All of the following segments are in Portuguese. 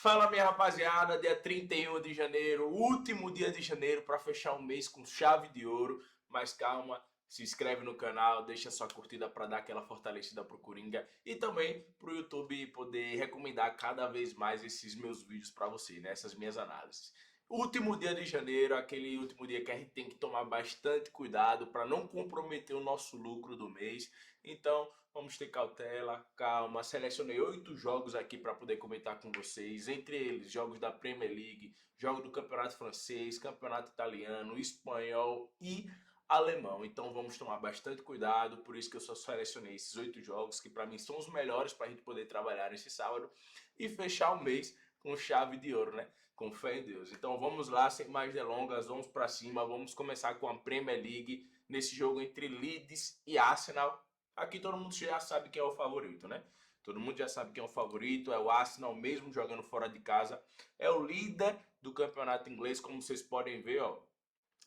Fala, minha rapaziada, dia 31 de janeiro, último dia de janeiro para fechar o mês com chave de ouro. Mas calma, se inscreve no canal, deixa sua curtida para dar aquela fortalecida pro Coringa e também pro YouTube poder recomendar cada vez mais esses meus vídeos para você, né? Essas minhas análises. Último dia de janeiro, aquele último dia que a gente tem que tomar bastante cuidado para não comprometer o nosso lucro do mês. Então, vamos ter cautela, calma. Selecionei 8 jogos aqui para poder comentar com vocês. Entre eles, jogos da Premier League, jogos do Campeonato Francês, Campeonato Italiano, Espanhol e Alemão. Então vamos tomar bastante cuidado. Por isso que eu só selecionei esses 8 jogos, que para mim são os melhores para a gente poder trabalhar nesse sábado e fechar o mês com chave de ouro, né? Com fé em Deus. Então vamos lá, sem mais delongas, vamos para cima. Vamos começar com a Premier League, nesse jogo entre Leeds e Arsenal. Aqui todo mundo já sabe quem é o favorito, né? Todo mundo já sabe quem é o favorito, é o Arsenal, mesmo jogando fora de casa. É o líder do campeonato inglês, como vocês podem ver, ó.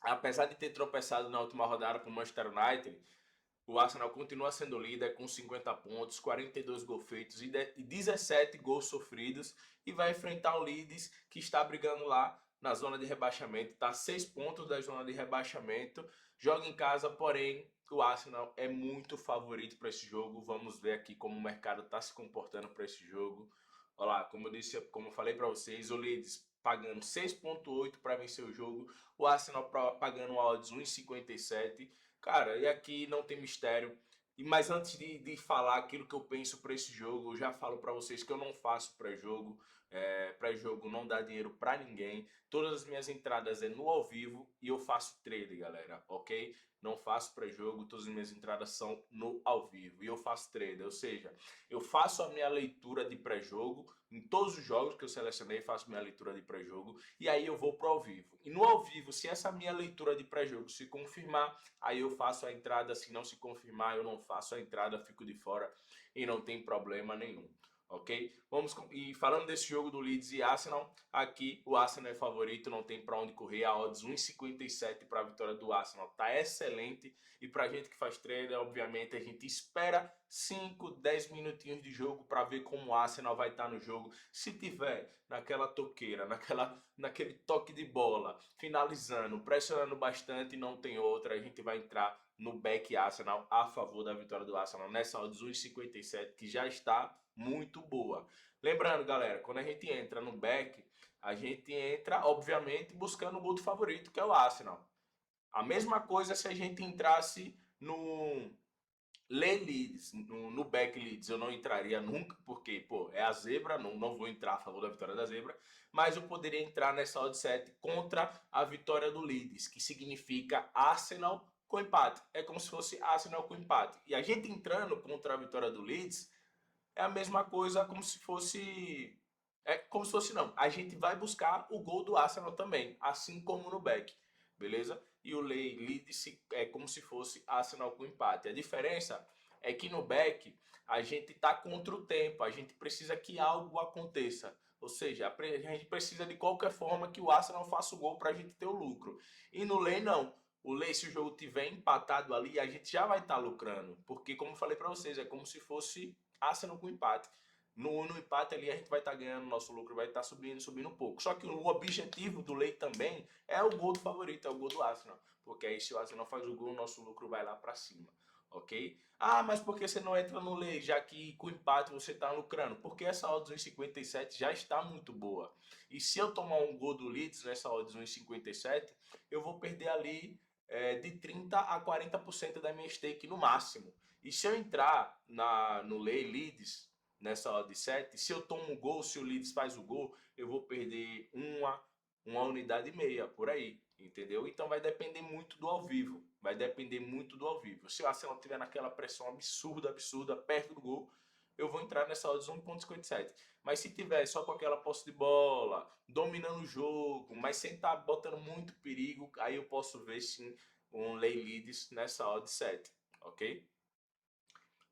Apesar de ter tropeçado na última rodada para o Manchester United, o Arsenal continua sendo líder com 50 pontos, 42 gols feitos e 17 gols sofridos e vai enfrentar o Leeds, que está brigando lá na zona de rebaixamento, está a 6 pontos da zona de rebaixamento, joga em casa, porém o Arsenal é muito favorito para esse jogo. Vamos ver aqui como o mercado está se comportando para esse jogo. Olha lá, como eu disse, como eu falei para vocês, o Leeds pagando 6,8 para vencer o jogo, o Arsenal pagando odds 1,57. Cara, e aqui não tem mistério. Mas antes de falar aquilo que eu penso para esse jogo, eu já falo para vocês que eu não faço pré-jogo. Pré-jogo não dá dinheiro para ninguém. Todas as minhas entradas é no ao vivo e eu faço trade, galera, ok? Não faço pré-jogo, todas as minhas entradas são no ao vivo e eu faço trade, ou seja, eu faço a minha leitura de pré-jogo em todos os jogos que eu selecionei, faço minha leitura de pré-jogo e aí eu vou pro ao vivo. E no ao vivo, se essa minha leitura de pré-jogo se confirmar, aí eu faço a entrada. Se não se confirmar, eu não faço a entrada, fico de fora e não tem problema nenhum. Ok? E falando desse jogo do Leeds e Arsenal, aqui o Arsenal é favorito, não tem para onde correr, a odds 1,57 para a vitória do Arsenal tá excelente. E para a gente que faz trader, obviamente a gente espera 5, 10 minutinhos de jogo para ver como o Arsenal vai estar no jogo. Se tiver naquela toqueira, naquele toque de bola, finalizando, pressionando bastante, não tem outra, a gente vai entrar no back Arsenal a favor da vitória do Arsenal nessa odds 1,57 que já está muito boa. Lembrando, galera, quando a gente entra no back, a gente entra, obviamente, buscando o gol do favorito, que é o Arsenal. A mesma coisa se a gente entrasse no Leeds, no back Leeds, eu não entraria nunca, porque, pô, é a zebra, não vou entrar a favor da vitória da zebra, mas eu poderia entrar nessa odd 7 contra a vitória do Leeds, que significa Arsenal com empate. É como se fosse Arsenal com empate. E a gente entrando contra a vitória do Leeds, é a mesma coisa como se fosse. É como se fosse não. A gente vai buscar o gol do Arsenal também, assim como no back, beleza? E o Leeds é como se fosse Arsenal com empate. A diferença é que no back a gente tá contra o tempo, a gente precisa que algo aconteça. Ou seja, a gente precisa de qualquer forma que o Arsenal faça o gol para a gente ter o lucro. E no lei não. O lei, se o jogo tiver empatado ali, a gente já vai estar lucrando. Porque, como eu falei para vocês, é como se fosse Arsenal com empate. No empate ali a gente vai estar ganhando, nosso lucro vai estar subindo um pouco. Só que o objetivo do Lei também é o gol do favorito, é o gol do Arsenal. Porque aí se o Arsenal faz o gol, o nosso lucro vai lá para cima. Ok? Ah, mas por que você não entra no Lei, já que com empate você está lucrando? Porque essa odds 1,57 já está muito boa. E se eu tomar um gol do Leeds nessa odds 1,57, eu vou perder ali de 30 a 40% da minha stake no máximo. E se eu entrar no Lei Leeds, nessa odd 7, se eu tomo um gol, se o Leeds faz o gol, eu vou perder uma unidade e meia, por aí, entendeu? Então vai depender muito do ao vivo, vai depender muito do ao vivo. Se o Arsenal estiver naquela pressão absurda, perto do gol, eu vou entrar nessa odds 1,57. Mas se tiver só com aquela posse de bola, dominando o jogo, mas sem estar botando muito perigo, aí eu posso ver sim um Lei Leeds nessa odd 7, ok?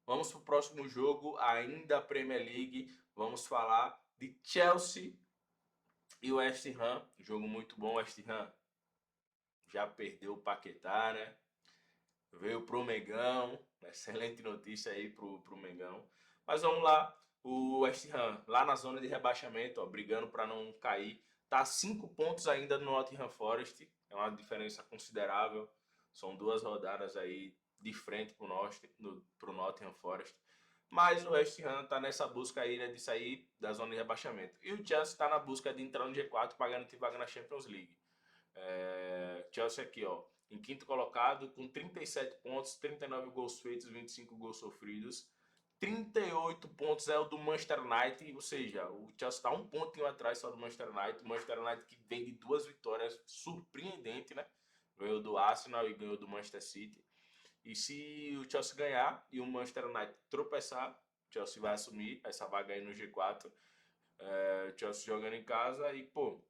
Vamos para o próximo jogo, ainda a Premier League. Vamos falar de Chelsea e o West Ham. Jogo muito bom, West Ham já perdeu o Paquetá, né? Veio pro Mengão. Excelente notícia aí pro Mengão. Mas vamos lá. O West Ham, lá na zona de rebaixamento, ó, brigando para não cair, tá a 5 pontos ainda no Nottingham Forest, é uma diferença considerável. São 2 rodadas aí de frente pro Nottingham Forest. Mas o West Ham tá nessa busca aí, né, de sair da zona de rebaixamento. E o Chelsea está na busca de entrar no G4 para garantir vaga na Champions League. Chelsea aqui, ó, em quinto colocado, com 37 pontos, 39 gols feitos, 25 gols sofridos. 38 pontos é o do Manchester United, ou seja, o Chelsea está um pontinho atrás só do Manchester United. O Manchester United que vem de 2 vitórias, surpreendente, né? Ganhou do Arsenal e ganhou do Manchester City. E se o Chelsea ganhar e o Manchester United tropeçar, o Chelsea vai assumir essa vaga aí no G4. O Chelsea jogando em casa e, pô,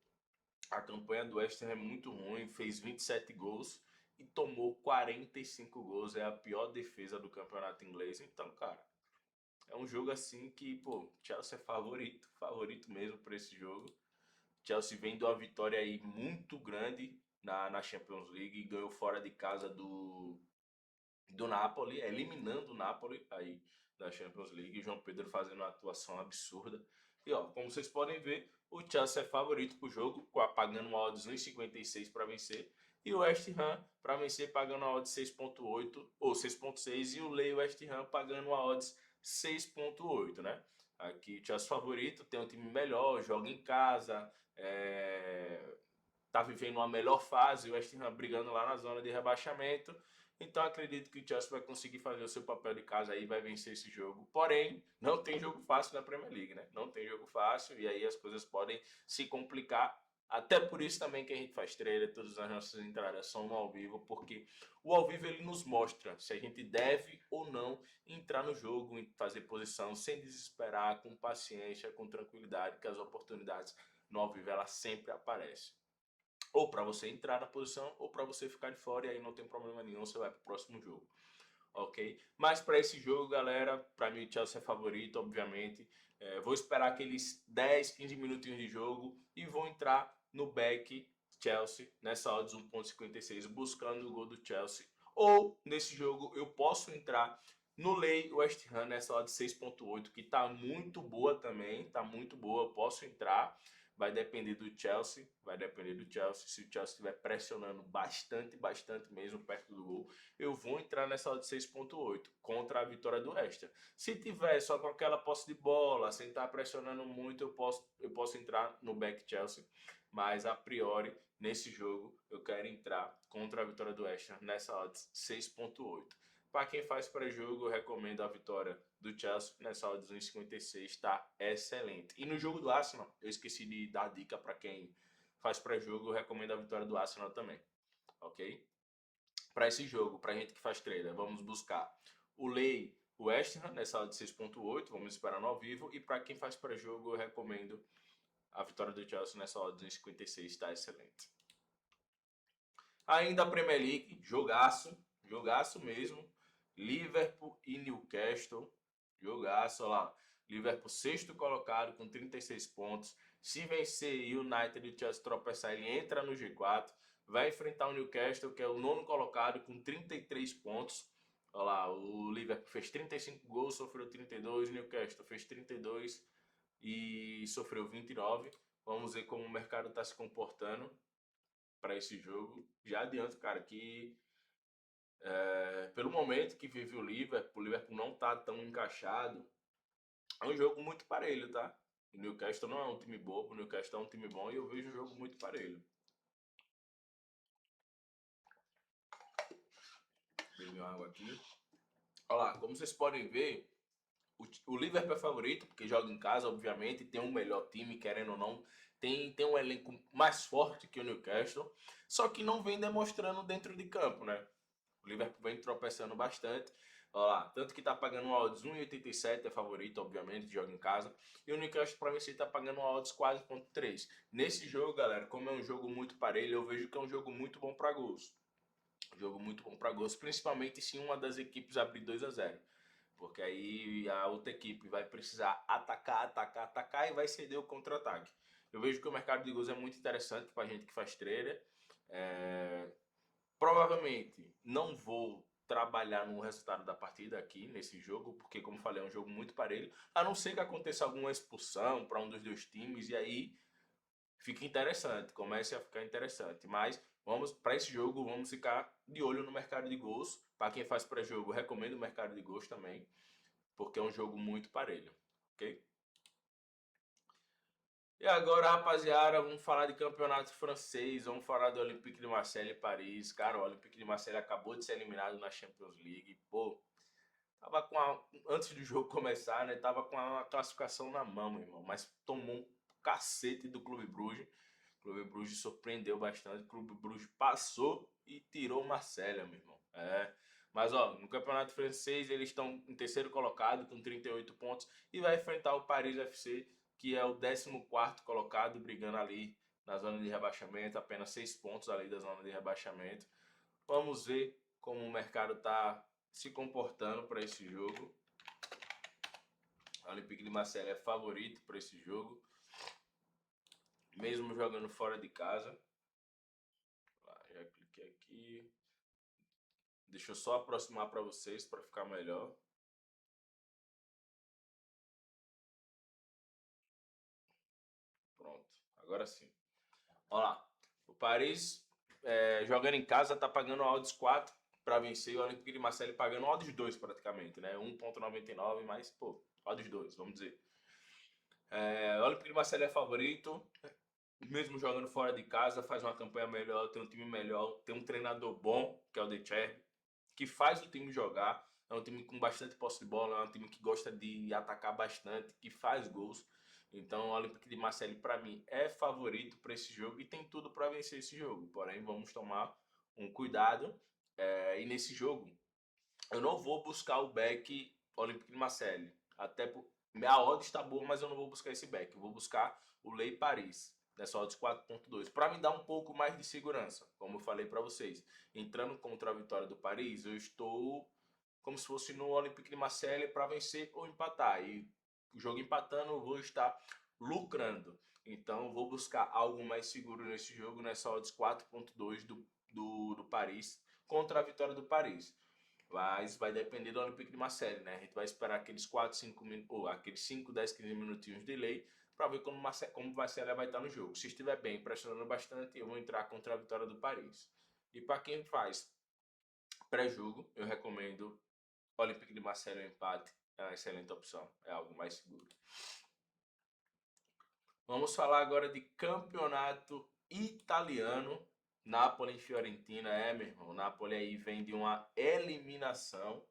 a campanha do West Ham é muito ruim, fez 27 gols e tomou 45 gols. É a pior defesa do campeonato inglês. Então, cara, é um jogo assim que, pô, Chelsea é favorito, favorito mesmo para esse jogo. Chelsea vem de uma vitória aí muito grande na Champions League, ganhou fora de casa do Napoli, eliminando o Napoli aí da Champions League. João Pedro fazendo uma atuação absurda. E ó, como vocês podem ver, o Chelsea é favorito para o jogo, pagando uma odds 1,56 para vencer. E o West Ham para vencer pagando uma odds 6,8 ou 6,6 e o Lei West Ham pagando uma odds 6,8, né? Aqui o Chelsea favorito, tem um time melhor, joga em casa, tá vivendo uma melhor fase, o West Ham brigando lá na zona de rebaixamento. Então acredito que o Chelsea vai conseguir fazer o seu papel de casa aí, vai vencer esse jogo. Porém, não tem jogo fácil na Premier League, né? Não tem jogo fácil e aí as coisas podem se complicar. Até por isso também que a gente faz trailer, todas as nossas entradas são no ao vivo, porque o ao vivo ele nos mostra se a gente deve ou não entrar no jogo, fazer posição sem desesperar, com paciência, com tranquilidade, que as oportunidades no ao vivo elas sempre aparecem. Ou para você entrar na posição, ou para você ficar de fora, e aí não tem problema nenhum, você vai para o próximo jogo. Ok? Mas para esse jogo, galera, para mim o Chelsea é favorito, obviamente. Vou esperar aqueles 10, 15 minutinhos de jogo e vou entrar no back Chelsea, nessa odds 1,56, buscando o gol do Chelsea. Ou, nesse jogo, eu posso entrar no lay West Ham, nessa odds 6,8, que tá muito boa também, tá muito boa, eu posso entrar. Vai depender do Chelsea, vai depender do Chelsea. Se o Chelsea estiver pressionando bastante, bastante mesmo, perto do gol, eu vou entrar nessa odd 6,8 contra a vitória do Extra. Se tiver só com aquela posse de bola, sem estar pressionando muito, eu posso entrar no back Chelsea. Mas a priori, nesse jogo, eu quero entrar contra a vitória do Extra nessa odds 6,8. Para quem faz pré-jogo, eu recomendo a vitória do Chelsea nessa odds 1,56, está excelente. E no jogo do Arsenal, eu esqueci de dar dica para quem faz pré-jogo, eu recomendo a vitória do Arsenal também, ok? Para esse jogo, para a gente que faz trailer, vamos buscar o Lei West Ham nessa odds 6,8, vamos esperar no ao vivo. E para quem faz pré-jogo, eu recomendo a vitória do Chelsea nessa odds 1,56, está excelente. Ainda a Premier League, jogaço, jogaço mesmo. Liverpool e Newcastle, jogaço, olha lá. Liverpool sexto colocado com 36 pontos. Se vencer United e o Chelsea tropeçar, ele entra no G4. Vai enfrentar o Newcastle, que é o nono colocado com 33 pontos. Olha lá, o Liverpool fez 35 gols, sofreu 32. O Newcastle fez 32 e sofreu 29. Vamos ver como o mercado está se comportando para esse jogo. Já adianto, cara, que pelo momento que vive o Liverpool não tá tão encaixado. É um jogo muito parelho, tá? O Newcastle não é um time bobo, o Newcastle é um time bom e eu vejo um jogo muito parelho. Beber uma água aqui. Olha lá, como vocês podem ver, o Liverpool é favorito, porque joga em casa, obviamente, tem um melhor time, querendo ou não, tem um elenco mais forte que o Newcastle, só que não vem demonstrando dentro de campo, né? O Liverpool vem tropeçando bastante. Olha lá, tanto que tá pagando uma odds 1,87, é favorito, obviamente, joga em casa. E o Newcastle para vencer tá pagando uma odds quase 0,3. Nesse jogo, galera, como é um jogo muito parelho, eu vejo que é um jogo muito bom para gols. Um jogo muito bom para gols, principalmente se uma das equipes abrir 2-0. Porque aí a outra equipe vai precisar atacar e vai ceder o contra-ataque. Eu vejo que o mercado de gols é muito interessante para a gente que faz trailer. Provavelmente não vou trabalhar no resultado da partida aqui, nesse jogo, porque, como falei, é um jogo muito parelho, a não ser que aconteça alguma expulsão para um dos dois times, e aí fica interessante, comece a ficar interessante. Mas vamos para esse jogo, vamos ficar de olho no mercado de gols. Para quem faz pré-jogo, recomendo o mercado de gols também, porque é um jogo muito parelho, ok? E agora, rapaziada, vamos falar de campeonato francês, vamos falar do Olympique de Marseille e Paris. Cara, o Olympique de Marseille acabou de ser eliminado na Champions League. Pô, tava com antes do jogo começar, né? Tava com a classificação na mão, meu irmão, mas tomou um cacete do Clube Bruges. O Clube Bruges surpreendeu bastante. O Clube Bruges passou e tirou o Marseille, meu irmão. É. Mas, ó, no campeonato francês eles estão em terceiro colocado com 38 pontos e vai enfrentar o Paris FC, que é o 14º colocado, brigando ali na zona de rebaixamento, apenas 6 pontos ali da zona de rebaixamento. Vamos ver como o mercado está se comportando para esse jogo. O Olympique de Marseille é favorito para esse jogo, mesmo jogando fora de casa. Já cliquei aqui. Deixa eu só aproximar para vocês para ficar melhor. Pronto, agora sim. Olha lá, o Paris jogando em casa está pagando odds 4 para vencer, o Olympique de Marseille pagando odds 2 praticamente, né? 1,99, mas pô, odds 2, vamos dizer. O Olympique de Marseille é favorito, mesmo jogando fora de casa, faz uma campanha melhor, tem um time melhor, tem um treinador bom, que é o Deschamps, que faz o time jogar. É um time com bastante posse de bola, é um time que gosta de atacar bastante, que faz gols. Então, o Olympique de Marseille, para mim, é favorito para esse jogo e tem tudo para vencer esse jogo. Porém, vamos tomar um cuidado. E nesse jogo, eu não vou buscar o back Olympique de Marseille. Até por... Minha odd está boa, mas eu não vou buscar esse back. Eu vou buscar o Lei Paris, nessa odds 4.2, para me dar um pouco mais de segurança. Como eu falei para vocês, entrando contra a vitória do Paris, eu estou como se fosse no Olympique de Marseille para vencer ou empatar. E o jogo empatando, eu vou estar lucrando. Então, eu vou buscar algo mais seguro nesse jogo, nessa odds 4.2 do Paris, contra a vitória do Paris. Mas vai depender do Olympique de Marseille, né? A gente vai esperar aqueles 4, 5 minutos, ou aqueles 5, 10, 15 minutinhos de delay para ver como o Marseille vai estar no jogo. Se estiver bem, pressionando bastante, eu vou entrar contra a vitória do Paris. E para quem faz pré-jogo, eu recomendo Olympique de Marseille o empate. É uma excelente opção, é algo mais seguro. Vamos falar agora de campeonato italiano. Napoli e Fiorentina, meu irmão. O Napoli aí vem de uma eliminação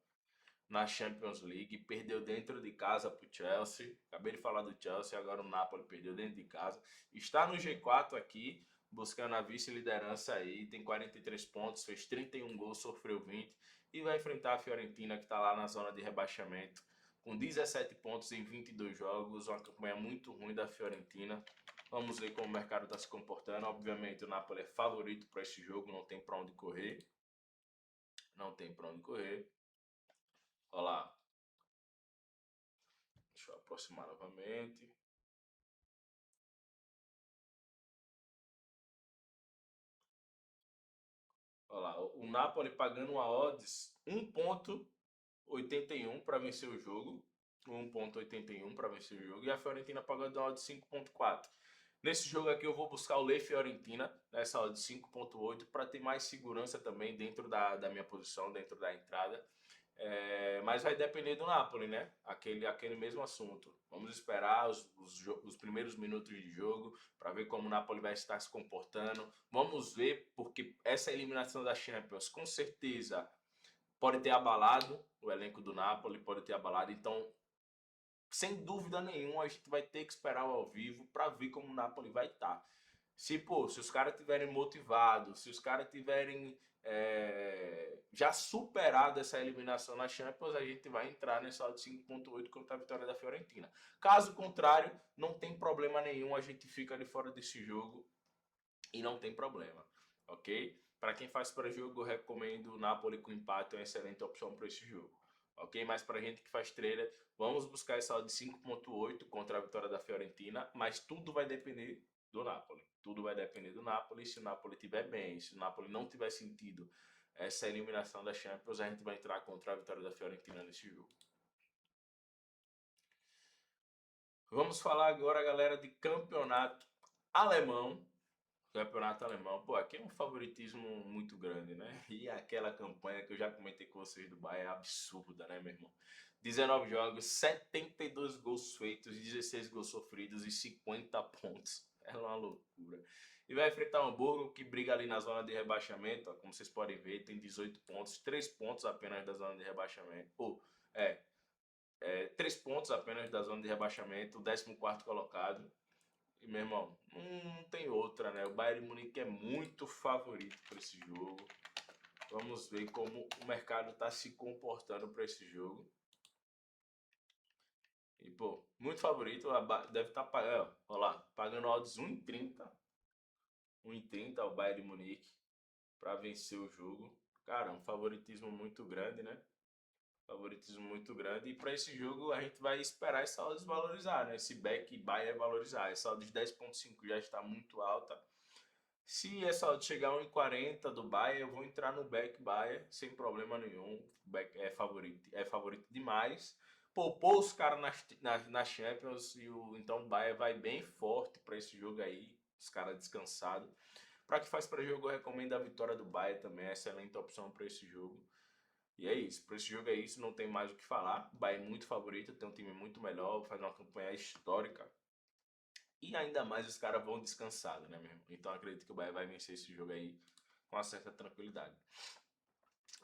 na Champions League, perdeu dentro de casa para o Chelsea. Acabei de falar do Chelsea, agora o Napoli perdeu dentro de casa. Está no G4 aqui, buscando a vice-liderança aí, tem 43 pontos, fez 31 gols, sofreu 20 e vai enfrentar a Fiorentina, que está lá na zona de rebaixamento, com 17 pontos em 22 jogos, uma campanha muito ruim da Fiorentina. Vamos ver como o mercado está se comportando. Obviamente o Napoli é favorito para esse jogo, não tem para onde correr. Não tem para onde correr. Olha lá. Deixa eu aproximar novamente. Olha lá, o Napoli pagando uma odds 1,81 para vencer o jogo. 1,81 para vencer o jogo. E a Fiorentina pagando uma odds 5,4. Nesse jogo aqui eu vou buscar o Lei Fiorentina, nessa odd 5,8, para ter mais segurança também dentro da minha posição, dentro da entrada. Mas vai depender do Napoli, né? Aquele mesmo assunto. Vamos esperar os primeiros minutos de jogo para ver como o Napoli vai estar se comportando. Vamos ver, porque essa eliminação da Champions com certeza pode ter abalado o elenco do Napoli, pode ter abalado. Então, sem dúvida nenhuma, a gente vai ter que esperar ao vivo para ver como o Napoli vai estar. Se os caras estiverem motivados, se os caras tiverem já superado essa eliminação na Champions, a gente vai entrar nessa odd 5,8 contra a vitória da Fiorentina. Caso contrário, não tem problema nenhum, a gente fica ali fora desse jogo e não tem problema, ok? Para quem faz pré-jogo, eu recomendo o Napoli com empate, é uma excelente opção para esse jogo. Ok? Mas para gente que faz trailer, vamos buscar essa odd de 5,8 contra a vitória da Fiorentina, mas tudo vai depender do Napoli. Tudo vai depender do Napoli. Se o Napoli estiver bem, se o Napoli não tiver sentido essa eliminação da Champions, a gente vai entrar contra a vitória da Fiorentina nesse jogo. Vamos falar agora, galera, de campeonato alemão. Campeonato alemão, pô, aqui é um favoritismo muito grande, né? E aquela campanha que eu já comentei com vocês do Bayern é absurda, né, meu irmão? 19 jogos, 72 gols feitos, 16 gols sofridos e 50 pontos. É uma loucura. E vai enfrentar o Hamburgo, que briga ali na zona de rebaixamento, ó, como vocês podem ver, tem 18 pontos, 3 pontos apenas da zona de rebaixamento. Pô, 3 pontos apenas da zona de rebaixamento, o 14º colocado. E, meu irmão, não tem outra, né? O Bayern de Munique é muito favorito para esse jogo. Vamos ver como o mercado está se comportando para esse jogo. E, pô, muito favorito, deve estar pagando, ó lá, pagando odds 1,30. 1,30 ao Bayern de Munique para vencer o jogo. Cara, um favoritismo muito grande, né? Favoritismo muito grande. E para esse jogo a gente vai esperar essa odds valorizar, né? Esse back Bayern valorizar. Essa odds de 10,5 já está muito alta. Se essa odd chegar a 1,40 do Bayern, eu vou entrar no back Bayern sem problema nenhum. Back é favorito demais. Poupou os caras na Champions então o Bayern vai bem forte para esse jogo aí. Os caras descansados. Para que faz para jogo, eu recomendo a vitória do Bayern também. É excelente opção para esse jogo. E é isso, para esse jogo é isso, não tem mais o que falar. O Bayern é muito favorito, tem um time muito melhor, faz uma campanha histórica. E ainda mais os caras vão descansados, né, meu irmão? Então acredito que o Bayern vai vencer esse jogo aí com uma certa tranquilidade.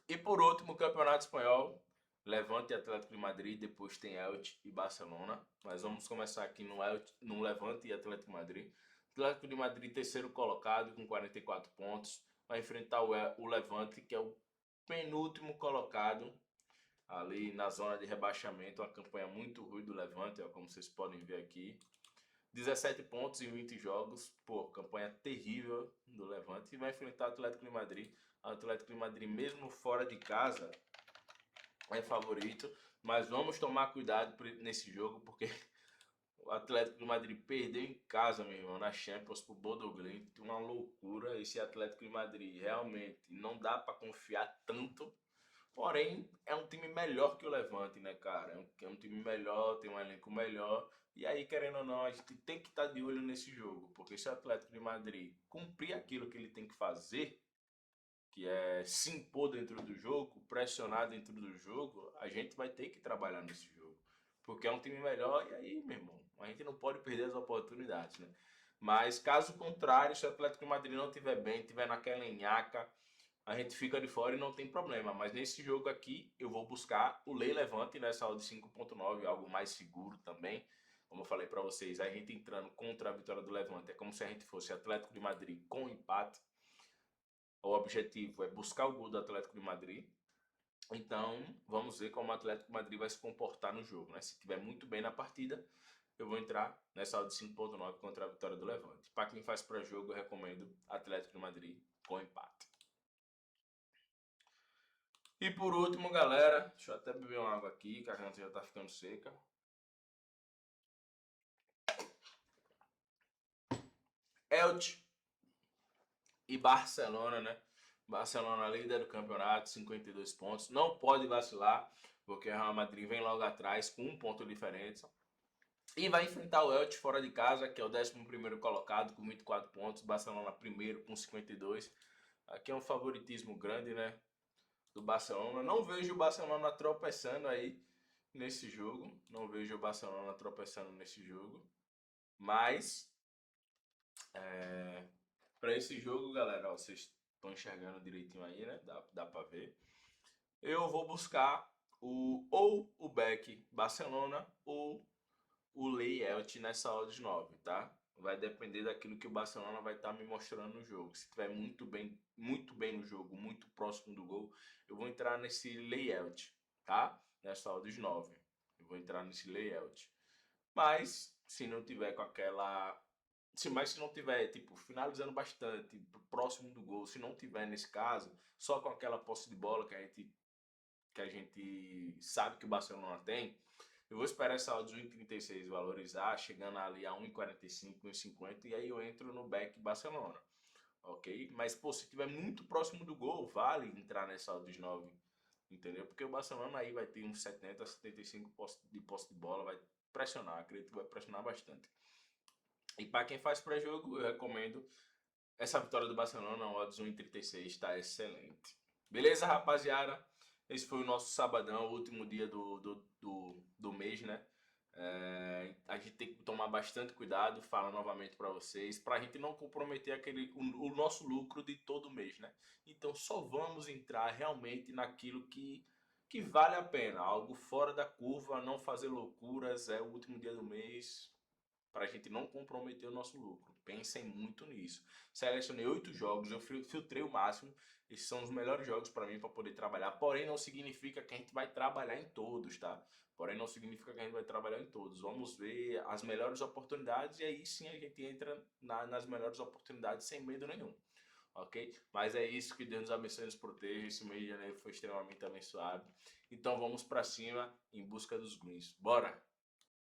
E por último, o Campeonato Espanhol. Levante e Atlético de Madrid, depois tem Elche e Barcelona. Mas vamos começar aqui no Levante e Atlético de Madrid. Atlético de Madrid, terceiro colocado com 44 pontos. Vai enfrentar o Levante, que é o penúltimo colocado ali na zona de rebaixamento. Uma campanha muito ruim do Levante, ó, como vocês podem ver aqui. 17 pontos em 20 jogos. Pô, campanha terrível do Levante. E vai enfrentar o Atlético de Madrid. O Atlético de Madrid, mesmo fora de casa, é favorito. Mas vamos tomar cuidado nesse jogo, porque o Atlético de Madrid perdeu em casa, meu irmão, na Champions pro Bodo Glimt. Uma loucura. Esse Atlético de Madrid realmente não dá para confiar tanto. Porém, é um time melhor que o Levante, né, cara? É um time melhor, tem um elenco melhor. E aí, querendo ou não, a gente tem que estar de olho nesse jogo. Porque se o Atlético de Madrid cumprir aquilo que ele tem que fazer, que é se impor dentro do jogo, pressionar dentro do jogo, a gente vai ter que trabalhar nesse jogo. Porque é um time melhor e aí, meu irmão, a gente não pode perder as oportunidades, né? Mas caso contrário, se o Atlético de Madrid não estiver bem, estiver naquela enhaca, a gente fica de fora e não tem problema. Mas nesse jogo aqui, eu vou buscar o Lei Levante nessa odd de 5,9, algo mais seguro também. Como eu falei para vocês, a gente entrando contra a vitória do Levante é como se a gente fosse Atlético de Madrid com empate. O objetivo é buscar o gol do Atlético de Madrid. Então, vamos ver como o Atlético de Madrid vai se comportar no jogo, né? Se estiver muito bem na partida, eu vou entrar nessa odd de 5,9 contra a vitória do Levante. Para quem faz para jogo, eu recomendo Atlético de Madrid com empate. E por último, galera, deixa eu até beber uma água aqui, que a garganta já tá ficando seca. Elche e Barcelona, né? Barcelona líder do campeonato, 52 pontos. Não pode vacilar, porque o Real Madrid vem logo atrás com 1 ponto de diferença. E vai enfrentar o Elche fora de casa, que é o 11º colocado com 24 pontos. Barcelona primeiro com 52. Aqui é um favoritismo grande, né? Do Barcelona. Não vejo o Barcelona tropeçando aí nesse jogo. Não vejo o Barcelona tropeçando nesse jogo. Mas, para esse jogo, galera, ó, vocês estão enxergando direitinho aí, né? Dá para ver. Eu vou buscar ou o back Barcelona ou o layout nessa odds 9, tá? Vai depender daquilo que o Barcelona vai estar me mostrando no jogo. Se estiver muito bem no jogo, muito próximo do gol, eu vou entrar nesse layout, tá? Nessa odds 9. Eu vou entrar nesse layout. Mas se não tiver com aquela, se não tiver tipo finalizando bastante, próximo do gol, se não tiver nesse caso, só com aquela posse de bola que a gente sabe que o Barcelona tem, eu vou esperar essa odd de 1,36 valorizar, chegando ali a 1,45, 1,50 e aí eu entro no back Barcelona. ok? Mas, pô, se tiver muito próximo do gol, vale entrar nessa dos 9, entendeu? Porque o Barcelona aí vai ter uns 70, 75 de posse de bola, vai pressionar, acredito que vai pressionar bastante. E para quem faz pré-jogo, eu recomendo essa vitória do Barcelona, o odds 1,36, está excelente. Beleza, rapaziada? Esse foi o nosso sabadão, o último dia do mês, né? A gente tem que tomar bastante cuidado, falo novamente para vocês, para a gente não comprometer o nosso lucro de todo mês, né? Então só vamos entrar realmente naquilo que vale a pena, algo fora da curva, não fazer loucuras, é o último dia do mês, para a gente não comprometer o nosso lucro. Pensem muito nisso. Selecionei 8 jogos, eu filtrei o máximo. Esses são os melhores jogos para mim para poder trabalhar. Porém, não significa que a gente vai trabalhar em todos, tá? Porém, não significa que a gente vai trabalhar em todos. Vamos ver as melhores oportunidades e aí sim a gente entra nas melhores oportunidades sem medo nenhum. Ok? Mas é isso, que Deus nos abençoe e nos proteja. Esse mês de janeiro foi extremamente abençoado. Então vamos para cima em busca dos greens. Bora!